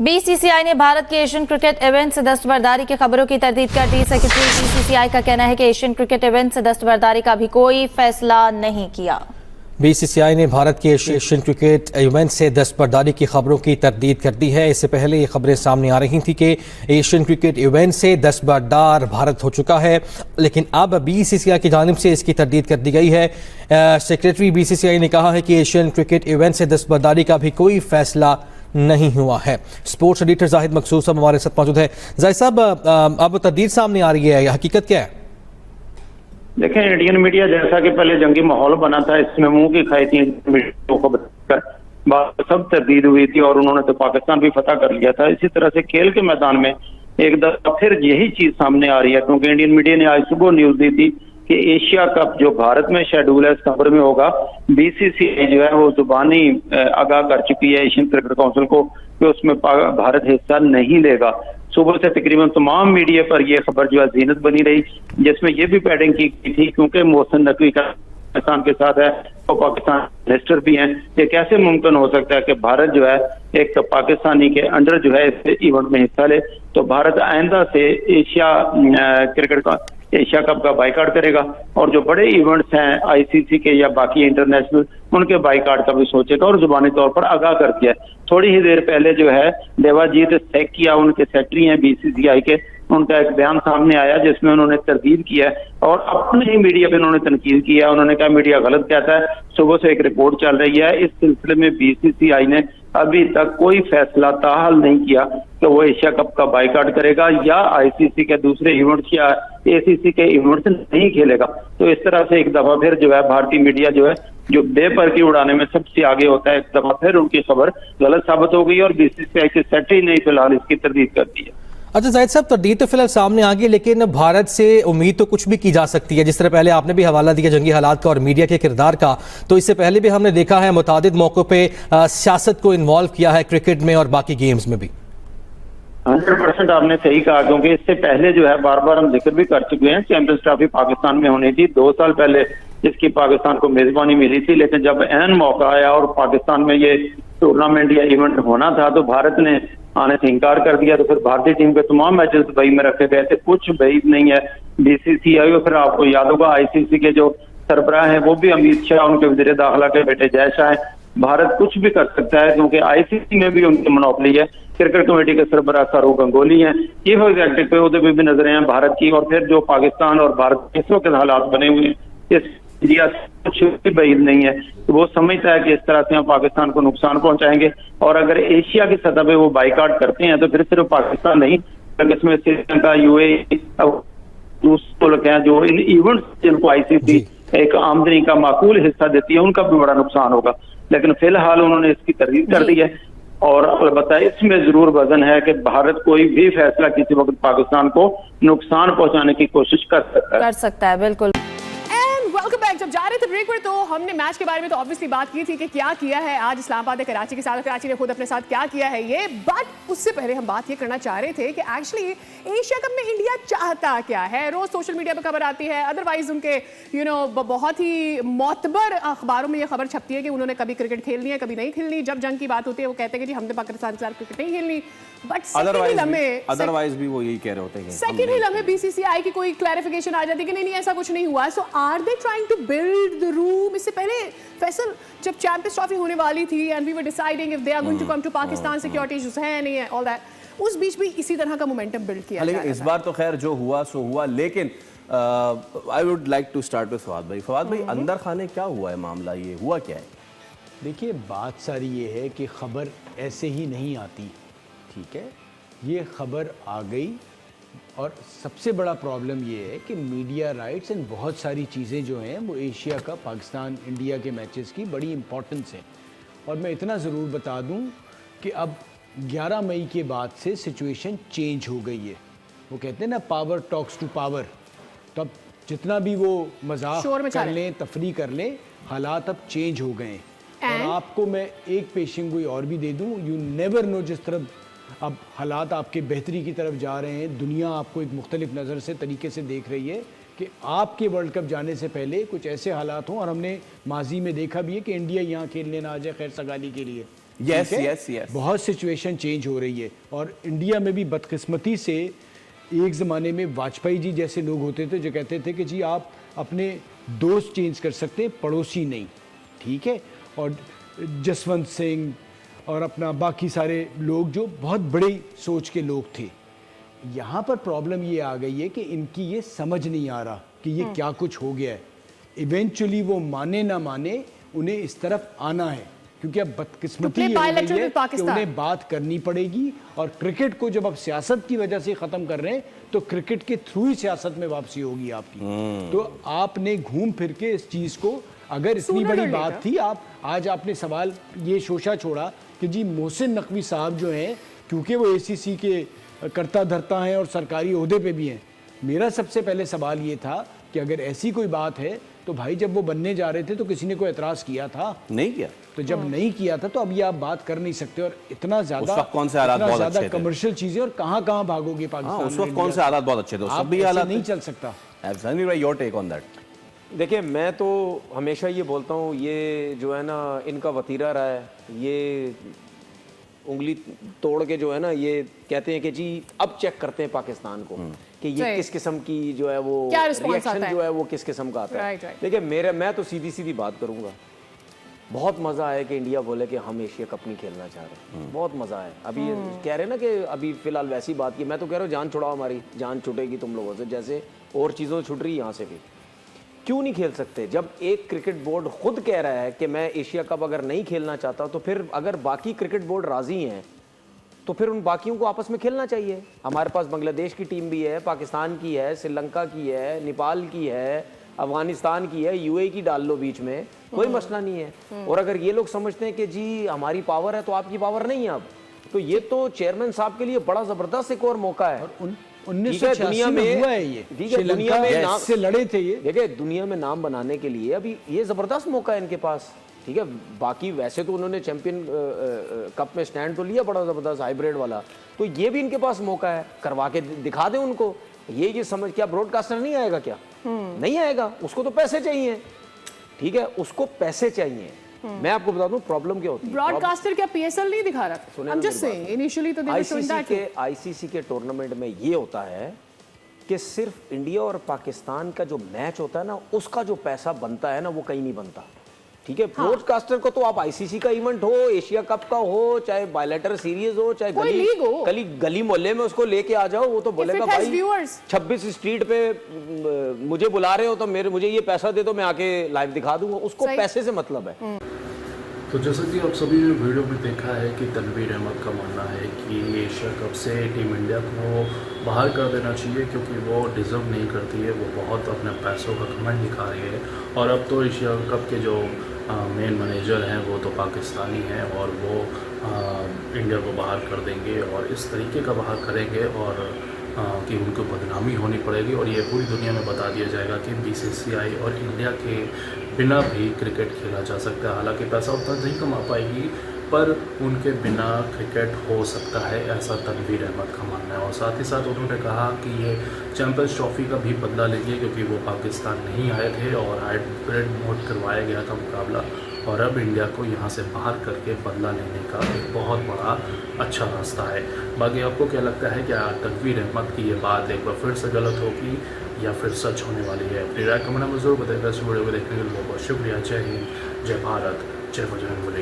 BCCI ने भारत के Asian cricket event से दस्तबरदारी की खबरों की तरदीद कर दी। सेक्रेटरी बीसीसीआई का कहना है कि एशियन क्रिकेट इवेंट से दस्तबरदारी का भी कोई फैसला नहीं किया। बीसीसीआई ने भारत के एशियन क्रिकेट इवेंट से दस्तबरदारी की खबरों की तरदीद कर दी है। इससे पहले ये खबरें सामने आ रही थी कि एशियन क्रिकेट इवेंट से दस्तबरदार भारत हो चुका है, लेकिन अब बीसीसीआई की जानिब से इसकी तरदीद कर दी गई है। सेक्रेटरी बीसीसीआई ने कहा है कि एशियन क्रिकेट इवेंट से दस्तबरदारी का भी कोई फैसला नहीं हुआ है। स्पोर्ट्स एडिटर जाहिद मखसूस साहब हमारे साथ मौजूद है। जाहिद साहब, अब तरदीद सामने आ रही है, हकीकत क्या है? देखें, इंडियन मीडिया जैसा कि पहले जंगी माहौल बना था, इसमें मुंह की खाई थी सब तरदीद हुई थी और उन्होंने तो पाकिस्तान भी फतह कर लिया था। इसी तरह से खेल के मैदान में एक दफा फिर यही चीज सामने आ रही है, क्योंकि इंडियन मीडिया ने आज सुबह न्यूज दी थी कि एशिया कप जो भारत में शेड्यूल है सितंबर में होगा। बीसीसीआई जो है वो जुबानी आगाह कर चुकी है एशियन क्रिकेट काउंसिल को कि उसमें भारत हिस्सा नहीं लेगा। सुबह से तकरीबन तमाम मीडिया पर यह खबर जो है जीनत बनी रही, जिसमें यह भी पैडिंग की थी क्योंकि मोहसिन नकवी का पाकिस्तान के साथ है तो पाकिस्तान मिनिस्टर भी हैं। ये कैसे मुमकिन हो सकता है कि भारत जो है एक पाकिस्तानी के अंडर जो है इस इवेंट में हिस्सा ले? तो भारत आइंदा से एशिया कप का बाइकाट करेगा और जो बड़े इवेंट्स हैं आईसीसी के या बाकी इंटरनेशनल, उनके बाइकाट का भी सोचेगा और जुबानी तौर पर आगाह कर दिया। थोड़ी ही देर पहले जो है देवाजीत सेकिया, उनके सेक्रेटरी हैं बीसीसीआई के, उनका एक बयान सामने आया जिसमें उन्होंने तरदीद किया है और अपने ही मीडिया पे उन्होंने तनकीद किया है। उन्होंने कहा मीडिया गलत कहता है। सुबह से एक रिपोर्ट चल रही है, इस सिलसिले में बीसीसीआई ने अभी तक कोई फैसला ताहाल नहीं किया कि वो एशिया कप का बाइकाट करेगा या आईसीसी के दूसरे इवेंट्स या एसीसी के इवेंट्स नहीं खेलेगा। तो इस तरह से एक दफा फिर जो है भारतीय मीडिया जो है जो बेपर्की उड़ाने में सबसे आगे होता है, एक दफा फिर उनकी खबर गलत साबित हो गई और बीसीसीआई के सेक्रेटरी ने फिलहाल इसकी तरदीद कर दी है। अच्छा जाहिद साहब, तरदीद तो फिलहाल सामने आ गई, लेकिन भारत से उम्मीद तो कुछ भी की जा सकती है। जिस तरह पहले आपने भी हवाला दिया जंगी हालात का और मीडिया के किरदार का, तो इससे पहले भी हमने देखा है मुतादिद मौक़ों पे सियासत को इन्वॉल्व किया है क्रिकेट में और बाकी गेम्स में भी। 100% आपने सही कहा, क्योंकि इससे पहले जो है बार बार हम जिक्र भी कर चुके हैं, चैंपियंस ट्रॉफी पाकिस्तान में होनी थी 2 साल पहले, जिसकी पाकिस्तान को मेजबानी मिली थी। लेकिन जब ऐन मौका आया और पाकिस्तान में ये टूर्नामेंट या इवेंट होना था तो भारत ने आने से इनकार कर दिया। तो फिर भारतीय टीम के तमाम मैचेस दुबई में रखे गए थे, कुछ भाई नहीं है बीसीसीआई। और फिर आपको याद होगा आईसीसी के जो सरबराह हैं वो भी अमित शाह, उनके वजीर दाखिला के बेटे जय शाह हैं। भारत कुछ भी कर सकता है क्योंकि आईसीसी में भी उनकी मोनोपोली है। क्रिकेट कमेटी के सरबराह सौरव गंगोली हैं, चीफ एग्जीक्यूटिव पे उहदे पे भी नजरें हैं भारत की। और फिर जो पाकिस्तान और भारत इस वक्त हालात बने हुए हैं, इस इंडिया कुछ भी बैद नहीं है, तो वो समझता है कि इस तरह से हम पाकिस्तान को नुकसान पहुंचाएंगे। और अगर एशिया की सतह पे वो बाइकाट करते हैं तो फिर सिर्फ पाकिस्तान नहीं, इसमें श्रीलंका, यूएई, दूसरे मुल्क हैं जो इन इवेंट्स जिनको आईसीसी एक आमदनी का माकूल हिस्सा देती है, उनका भी बड़ा नुकसान होगा। लेकिन फिलहाल उन्होंने इसकी तरदीद कर दी है और अलबत्ता इसमें जरूर वजन है कि भारत कोई भी फैसला किसी वक्त पाकिस्तान को नुकसान पहुंचाने की कोशिश कर सकता है। बिल्कुल। Welcome back. जब जा रहे थे ब्रेक पर तो हमने मैच के बारे में तो ऑब्वियसली बात की थी कि क्या किया है आज इस्लामाबाद ने कराची के साथ, कराची ने खुद अपने साथ क्या किया है ये। बट उससे पहले हम बात ये करना चाह रहे थे कि एक्चुअली एशिया कप में इंडिया चाहता क्या है। रोज सोशल मीडिया पर खबर आती है, अदरवाइज उनके बहुत ही मोतबर अखबारों में ये खबर छपती है कि उन्होंने कभी क्रिकेट खेलनी है कभी नहीं खेलनी। जब जंग की बात होती है वो कहते हैं कि जी हमने पाकिस्तान के साथ क्रिकेट नहीं खेलनी। बट अदरवाइज भी वो यही कह रहे होते हैं। सेकंड ही लम्हे बीसीसीआई की कोई क्लैरिफिकेशन आ जाती है कि नहीं ऐसा कुछ नहीं हुआ। So are they trying to build the room? इससे पहले फैसल जब चैंपियंस ट्रॉफी होने वाली थी and we were deciding if they are going to come to Pakistan, security issues है नहीं है, ऑल दैट, उस बीच भी इसी तरह का मोमेंटम बिल्ड किया। लेकिन इस बार तो खैर जो हुआ सो हुआ। लेकिन I would like to start with Fawad भाई। फवाद भाई, अंदर खाने क्या हुआ है मामला, ये हुआ क्या है? देखिए, बात सारी ये है कि खबर ऐसे ही नहीं आती, ठीक है, ये खबर आ गई और सबसे बड़ा प्रॉब्लम ये है कि मीडिया राइट्स एंड बहुत सारी चीज़ें जो हैं वो एशिया का पाकिस्तान इंडिया के मैचेस की बड़ी इंपॉर्टेंस है। और मैं इतना ज़रूर बता दूं कि अब 11 मई के बाद से सिचुएशन चेंज हो गई है। वो कहते हैं ना, पावर टॉक्स टू पावर। तो अब जितना भी वो मजाक कर लें, तफरी कर लें, हालात अब चेंज हो गए हैं। और आपको मैं एक पेशिंग गोई और भी दे दूँ, यू नेवर नो, जिस तरह अब हालात आपके बेहतरी की तरफ जा रहे हैं, दुनिया आपको एक मुख्तलिफ नज़र से तरीके से देख रही है कि आपके वर्ल्ड कप जाने से पहले कुछ ऐसे हालात हों। और हमने माजी में देखा भी है कि इंडिया यहाँ खेलने ना आ जाए खैर सगाली के लिए, Yes, ठीक है? yes, yes. बहुत सिचुएशन चेंज हो रही है और इंडिया में भी बदकिस्मती से एक ज़माने में वाजपेयी जी जैसे लोग होते थे जो कहते थे कि जी आप अपने दोस्त चेंज कर सकते हैं, पड़ोसी नहीं, ठीक है। और जसवंत सिंह और अपना बाकी सारे लोग जो बहुत बड़ी सोच के लोग थे। यहाँ पर प्रॉब्लम ये आ गई है कि इनकी ये समझ नहीं आ रहा कि ये क्या कुछ हो गया है। इवेंचुअली वो माने ना माने उन्हें इस तरफ आना है, क्योंकि अब बदकिस्मती ये हो गई है कि उन्हें बात करनी पड़ेगी। और क्रिकेट को जब आप सियासत की वजह से ख़त्म कर रहे हैं तो क्रिकेट के थ्रू ही सियासत में वापसी होगी आपकी। तो आपने घूम फिर के इस चीज़ को, अगर इतनी बड़ी बात थी, आप आज आपने सवाल ये शोशा छोड़ा कि जी मोहसिन नकवी साहब जो हैं, क्योंकि वो ACC के करता धरता हैं और सरकारी ओहदे पे भी हैं, मेरा सबसे पहले सवाल ये था कि अगर ऐसी कोई बात है तो भाई जब वो बनने जा रहे थे तो किसी ने कोई एतराज़ किया था? नहीं किया। तो जब नहीं किया था तो अब ये आप बात कर नहीं सकते। और इतना ज्यादा कौन से हालात बहुत अच्छे थे, कमर्शियल चीजें, और कहाँ कहाँ भागोगे पाकिस्तान उस वक्त कौन से हालात बहुत अच्छे थे, सब भी हालात नहीं चल सकता। सनी भाई, योर टेक ऑन दैट। देखिए, मैं तो हमेशा ये बोलता हूँ, ये जो है ना इनका वतीरा रहा है, ये उंगली तोड़ के जो है ना ये कहते हैं कि जी अब चेक करते हैं पाकिस्तान को कि ये किस किस्म की जो है वो रिएक्शन जो है वो किस किस्म का आता है। देखिए मैं तो सीधी सीधी बात करूंगा, बहुत मज़ा आया कि इंडिया बोले कि हम एशिया कप नहीं खेलना चाह रहे। बहुत मज़ा आया। अभी कह रहे हैं ना कि अभी फिलहाल वैसी बात की, मैं तो कह रहा हूँ जान छुड़ाओ, हमारी जान छुटेगी तुम लोगों से, जैसे और चीज़ों छुट रही है यहाँ से भी। क्यों नहीं खेल सकते? जब एक क्रिकेट बोर्ड खुद कह रहा है कि मैं एशिया कप अगर नहीं खेलना चाहता, तो फिर अगर बाकी क्रिकेट बोर्ड राजी हैं तो फिर उन बाकियों को आपस में खेलना चाहिए। हमारे पास बांग्लादेश की टीम भी है, पाकिस्तान की है, श्रीलंका की है, नेपाल की है, अफगानिस्तान की है, UAE की डाल लो बीच में, कोई मसला नहीं है। और अगर ये लोग समझते हैं कि जी हमारी पावर है तो आपकी पावर नहीं है अब, तो ये तो चेयरमैन साहब के लिए बड़ा जबरदस्त एक और मौका है। 1986 में हुआ है ये, दुनिया में नाम से लड़े थे ये। देखिए, दुनिया में नाम बनाने के लिए अभी ये जबरदस्त मौका है इनके पास, ठीक है। बाकी वैसे तो उन्होंने चैंपियन कप में स्टैंड तो लिया बड़ा जबरदस्त हाइब्रिड वाला, तो ये भी इनके पास मौका है, करवा के दिखा दें उनको। ये समझ, क्या ब्रॉडकास्टर नहीं आएगा क्या? नहीं आएगा, उसको तो पैसे चाहिए, ठीक है, उसको पैसे चाहिए। मैं आपको बता दूं प्रॉब्लम क्या होती है। ब्रॉडकास्टर क्या PSL नहीं दिखा रहा? I'm just saying, initially तो they were showing that. ICC के टूर्नामेंट में ये होता है कि सिर्फ इंडिया और पाकिस्तान का जो मैच होता है ना, उसका जो पैसा बनता है ना, वो कहीं नहीं बनता, ठीक है। ब्रॉडकास्टर को तो आप ICC का इवेंट हो, एशिया कप का हो, चाहे बायलैटरल सीरीज हो, चाहे गली मोहल्ले में उसको लेके आ जाओ, वो तो बोलेगा भाई 26 स्ट्रीट पे मुझे बुला रहे हो तो मुझे ये पैसा दे दो, मैं आके लाइव दिखा दूंगा। उसको पैसे से मतलब है। तो जैसा कि आप सभी ने वीडियो में देखा है कि तनवीर अहमद का मानना है कि एशिया कप से टीम इंडिया को बाहर कर देना चाहिए, क्योंकि वो डिज़र्व नहीं करती है, वो बहुत अपने पैसों का कमांड दिखा रही है। और अब तो एशिया कप के जो मेन मैनेजर हैं वो तो पाकिस्तानी हैं, और वो इंडिया को बाहर कर देंगे, और इस तरीके का बाहर करेंगे और कि उनको बदनामी होनी पड़ेगी, और ये पूरी दुनिया में बता दिया जाएगा कि BCCI और इंडिया के बिना भी क्रिकेट खेला जा सकता है। हालांकि पैसा उतना नहीं कमा पाएगी, पर उनके बिना क्रिकेट हो सकता है, ऐसा तनवीर अहमद का मानना है। और साथ ही साथ उन्होंने कहा कि ये चैंपियंस ट्रॉफी का भी बदला लेंगे, क्योंकि वो पाकिस्तान नहीं आए थे और हाइब्रिड मोड करवाया गया था मुकाबला, और अब इंडिया को यहाँ से बाहर करके बदला लेने का एक बहुत बड़ा अच्छा रास्ता है। बाकी आपको क्या लगता है, क्या तनवीर अहमद की ये बात एक बार फिर से गलत होगी या फिर सच होने वाली है? अपनी राय कमेंट में जरूर बताइएगा। इस वीडियो को देखने के लिए बहुत बहुत शुक्रिया। जय हिंद, जय भारत, जय बजरंगबली।